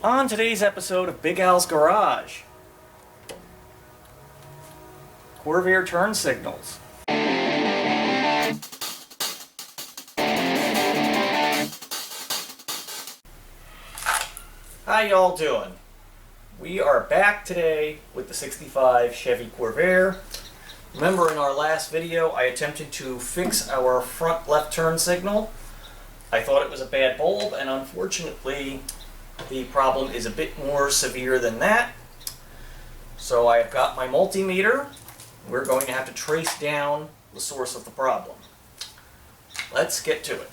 On today's episode of Big Al's Garage, Corvair turn signals. How y'all doing? We are back today with the 65 Chevy Corvair. Remember in our last video I attempted to fix our front left turn signal. I thought it was a bad bulb, and unfortunately the problem is a bit more severe than that. So I've got my multimeter. We're going to have to trace down the source of the problem. Let's get to it.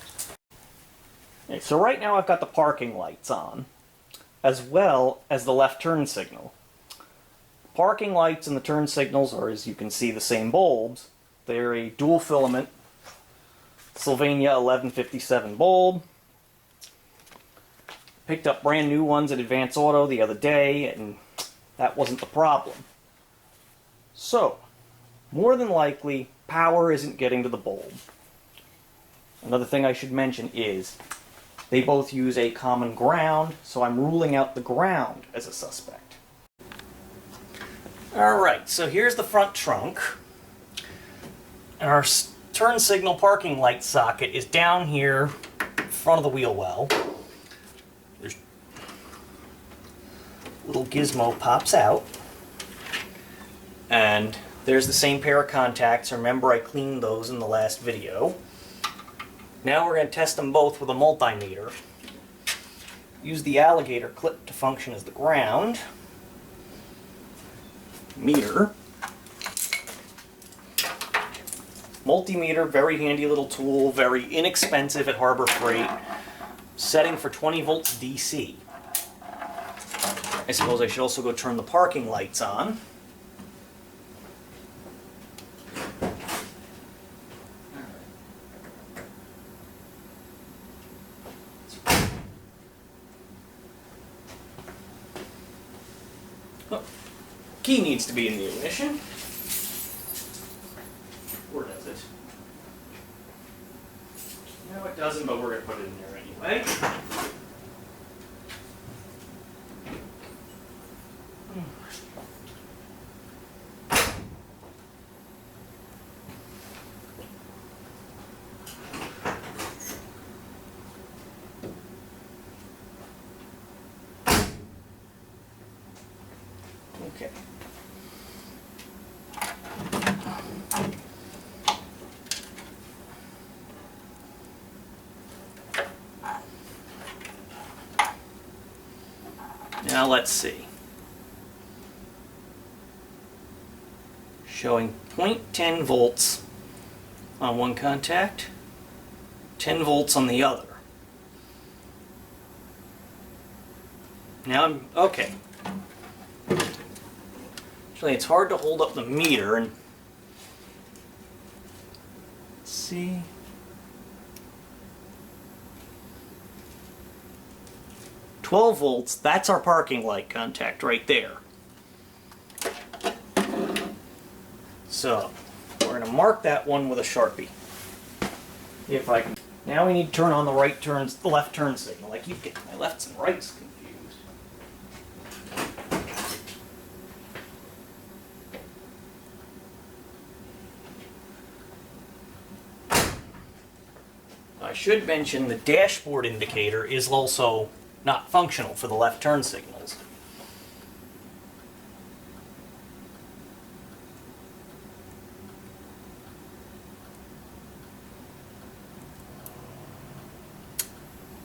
Okay, so right now I've got the parking lights on, as well as the left turn signal. Parking lights and the turn signals are, as you can see, the same bulbs. They're a dual filament Sylvania 1157 bulb. Picked up brand new ones at Advance Auto the other day, and that wasn't the problem. So, more than likely, power isn't getting to the bulb. Another thing I should mention is they both use a common ground, so I'm ruling out the ground as a suspect. Alright, so here's the front trunk. Our turn signal parking light socket is down here in front of the wheel well. There's a little gizmo pops out. And there's the same pair of contacts. Remember, I cleaned those in the last video. Now we're going to test them both with a multimeter. Use the alligator clip to function as the ground meter. Multimeter, very handy little tool, very inexpensive at Harbor Freight. Setting for 20 volts DC. I suppose I should also go turn the parking lights on. Oh, key needs to be in the ignition. Or does it? No, it doesn't, but we're going to put it in there anyway. Okay. Now let's see. Showing 0.10 volts on one contact, 10 volts on the other. Now I'm okay. Actually, it's hard to hold up the meter and see. $12 volts, that's our parking light contact right there. So, we're going to mark that one with a Sharpie. If I can. Now we need to turn on the right turns, the left turn signal. I keep getting my lefts and rights confused. I should mention the dashboard indicator is also not functional for the left turn signals.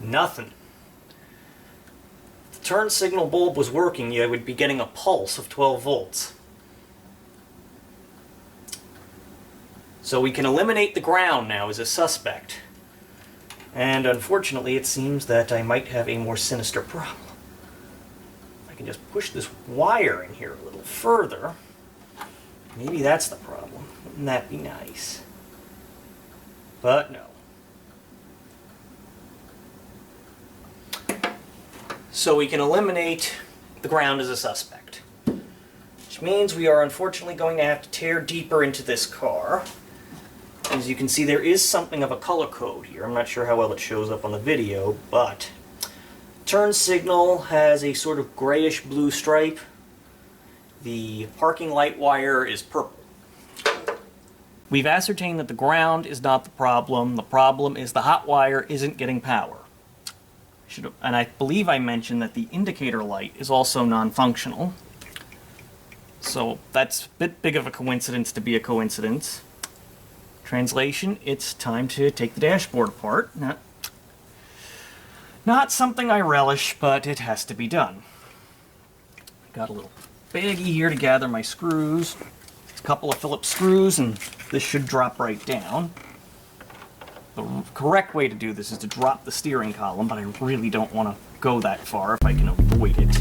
Nothing. If the turn signal bulb was working, you would be getting a pulse of 12 volts. So we can eliminate the ground now as a suspect. And unfortunately, it seems that I might have a more sinister problem. I can just push this wire in here a little further. Maybe that's the problem. Wouldn't that be nice? But no. So we can eliminate the ground as a suspect. Which means we are unfortunately going to have to tear deeper into this car. As you can see, there is something of a color code here. I'm not sure how well it shows up on the video, but turn signal has a sort of grayish blue stripe. The parking light wire is purple. We've ascertained that the ground is not the problem. The problem is the hot wire isn't getting power. And I believe I mentioned that the indicator light is also non-functional. So that's a bit big of a coincidence to be a coincidence. Translation, it's time to take the dashboard apart. Not something I relish, but it has to be done. Got a little baggie here to gather my screws. A couple of Phillips screws, and this should drop right down. The correct way to do this is to drop the steering column, but I really don't want to go that far if I can avoid it.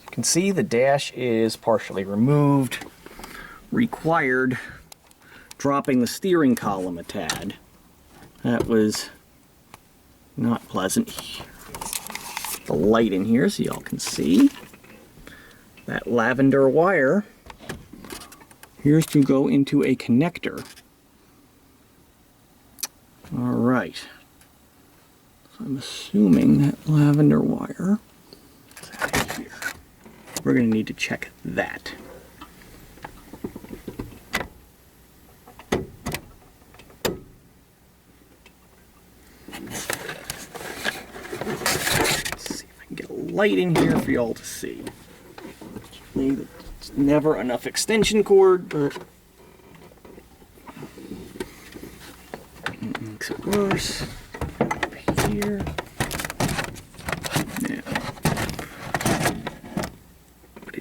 You can see the dash is partially removed, required dropping the steering column a tad. That was not pleasant. The light in here so y'all can see. That lavender wire here's to go into a connector. Alright. So I'm assuming that lavender wire is out of here. We're going to need to check that. Let's see if I can get a light in here for y'all to see. It's never enough extension cord, but it makes it worse. Over here.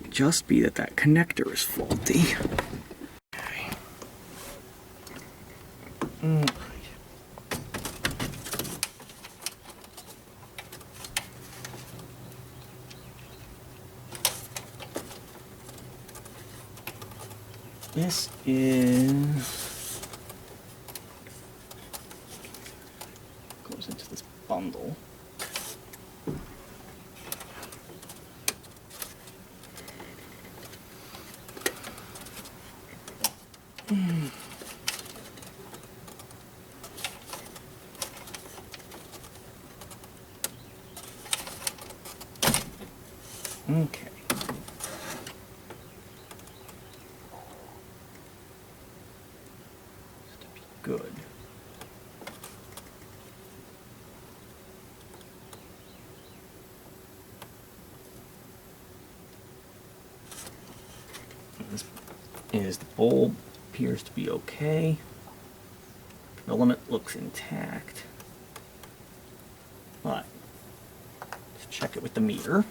Just be that connector is faulty. Okay. This goes into this bundle. Okay. Good. This is the bulb. Appears to be okay. Filament looks intact. But let's check it with the meter.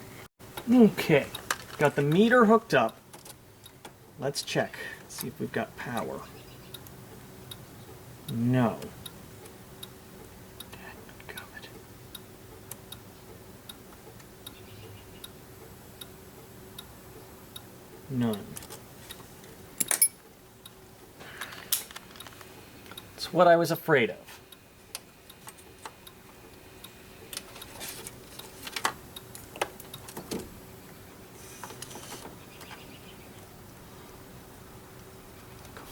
Okay, got the meter hooked up. Let's check. See if we've got power. No. Dadgummit. None. It's what I was afraid of.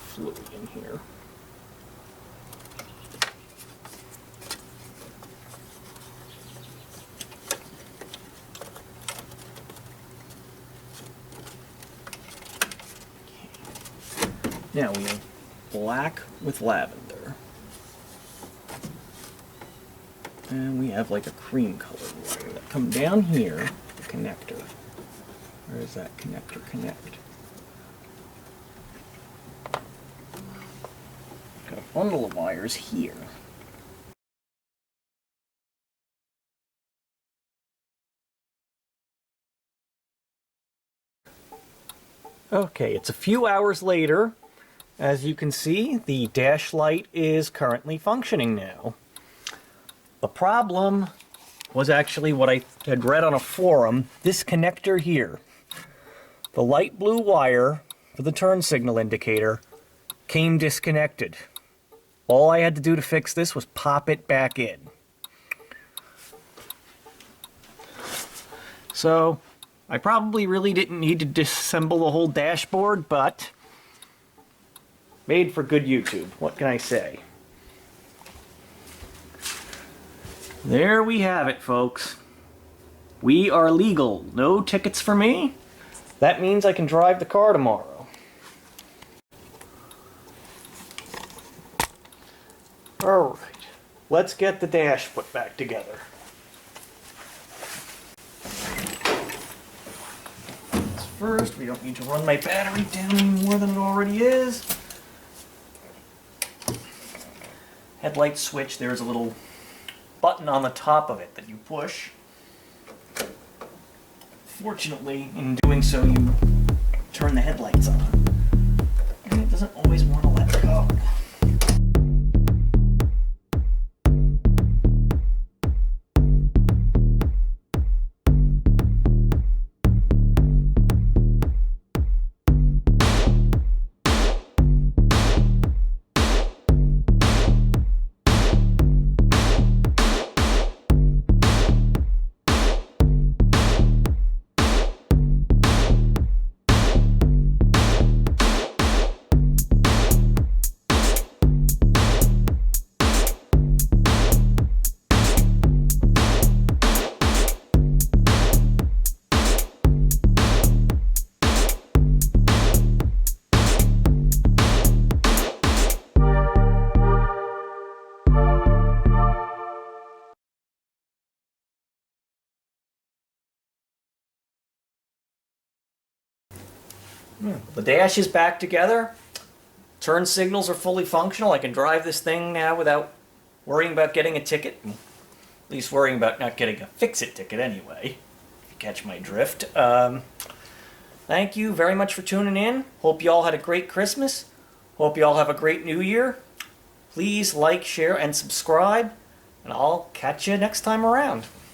Fluid in here. Now we have black with lavender. And we have like a cream colored wire that come down here, the connector. Where does that connector connect? Got a bundle of wires here. Okay, it's a few hours later. As you can see, the dash light is currently functioning now. The problem was actually what I had read on a forum, this connector here. The light blue wire for the turn signal indicator came disconnected. All I had to do to fix this was pop it back in. So, I probably really didn't need to disassemble the whole dashboard, but made for good YouTube. What can I say? There we have it, folks. We are legal. No tickets for me. That means I can drive the car tomorrow. Alright, let's get the dash put back together. First, we don't need to run my battery down any more than it already is. Headlight switch, there's a little button on the top of it that you push. Fortunately, in doing so, you turn the headlights on. And it doesn't always want to let go. The dash is back together. Turn signals are fully functional. I can drive this thing now without worrying about getting a ticket. At least worrying about not getting a fix-it ticket anyway, if you catch my drift. Thank you very much for tuning in. Hope you all had a great Christmas. Hope you all have a great New Year. Please like, share, and subscribe. And I'll catch you next time around.